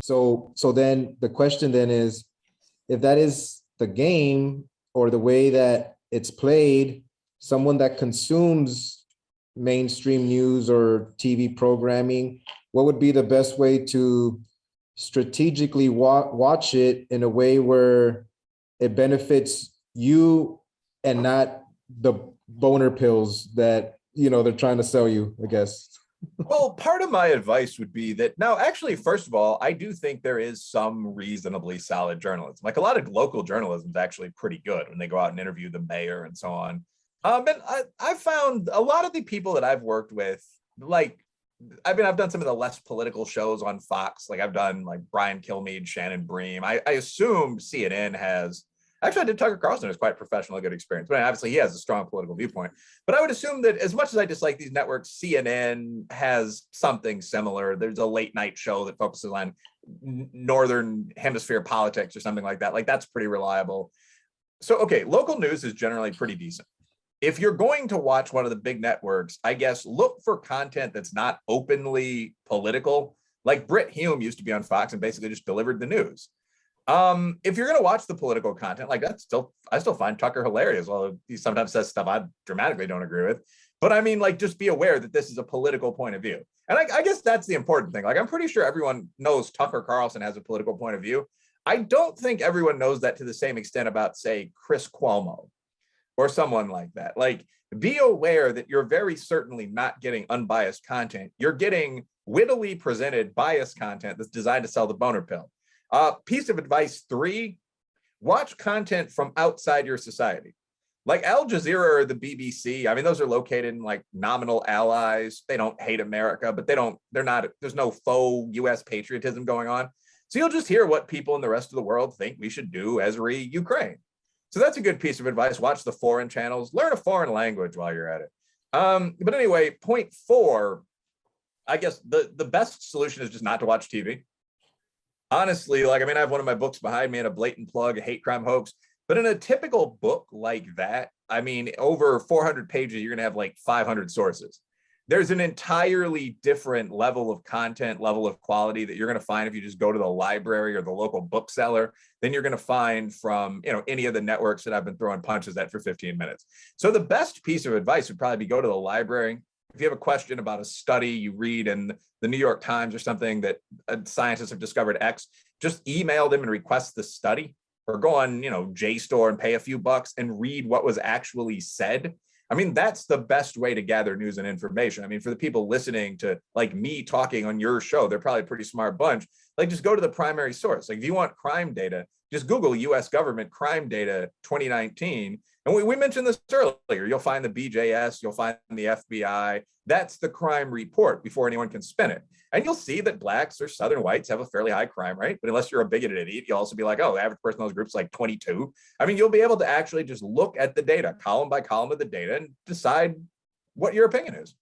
So then the question then is, if that is the game or the way that it's played, someone that consumes mainstream news or TV programming, what would be the best way to strategically watch it in a way where it benefits you and not the boner pills that, you know, they're trying to sell you, I guess? Well, part of my advice would be that, no, actually, first of all, I do think there is some reasonably solid journalism. Like a lot of local journalism is actually pretty good when they go out and interview the mayor and so on. And I found a lot of the people that I've worked with, like, I mean, I've done some of the less political shows on Fox. Like I've done like Brian Kilmeade, Shannon Bream. I assume CNN has, actually I did Tucker Carlson. It's quite a professional, good experience. But obviously he has a strong political viewpoint. But I would assume that as much as I dislike these networks, CNN has something similar. There's a late night show that focuses on Northern Hemisphere politics or something like that. Like that's pretty reliable. So, okay, local news is generally pretty decent. If you're going to watch one of the big networks, I guess look for content that's not openly political. Like Britt Hume used to be on Fox and basically just delivered the news. If you're going to watch the political content, like I still find Tucker hilarious, although he sometimes says stuff I dramatically don't agree with. But I mean, like, just be aware that this is a political point of view. And I guess that's the important thing. Like, I'm pretty sure everyone knows Tucker Carlson has a political point of view. I don't think everyone knows that to the same extent about, say, Chris Cuomo or someone like that. Like, be aware that you're very certainly not getting unbiased content. You're getting wittily presented biased content that's designed to sell the boner pill. Piece of advice 3, watch content from outside your society. Like Al Jazeera or the BBC, I mean, those are located in like nominal allies. They don't hate America, but there's no faux US patriotism going on. So you'll just hear what people in the rest of the world think we should do as Ukraine. So that's a good piece of advice. Watch the foreign channels, learn a foreign language while you're at it. But anyway, point 4, I guess the best solution is just not to watch TV. Honestly, like, I mean, I have one of my books behind me and a blatant plug, a hate crime hoax. But in a typical book like that, I mean, over 400 pages, you're going to have like 500 sources. There's an entirely different level of content, level of quality that you're going to find if you just go to the library or the local bookseller than you're going to find from, you know, any of the networks that I've been throwing punches at for 15 minutes. So the best piece of advice would probably be go to the library. If you have a question about a study you read in the New York Times or something that scientists have discovered X, just email them and request the study, or go on, you know, JSTOR and pay a few bucks and read what was actually said. I mean, that's the best way to gather news and information. I mean, for the people listening to like me talking on your show, they're probably a pretty smart bunch. Like, just go to the primary source. Like, if you want crime data, just Google US government crime data 2019. And we mentioned this earlier. You'll find the BJS, you'll find the FBI. That's the crime report before anyone can spin it. And you'll see that blacks or Southern whites have a fairly high crime rate. But unless you're a bigoted idiot, you'll also be like, oh, the average person in those groups is like 22. I mean, you'll be able to actually just look at the data, column by column of the data, and decide what your opinion is.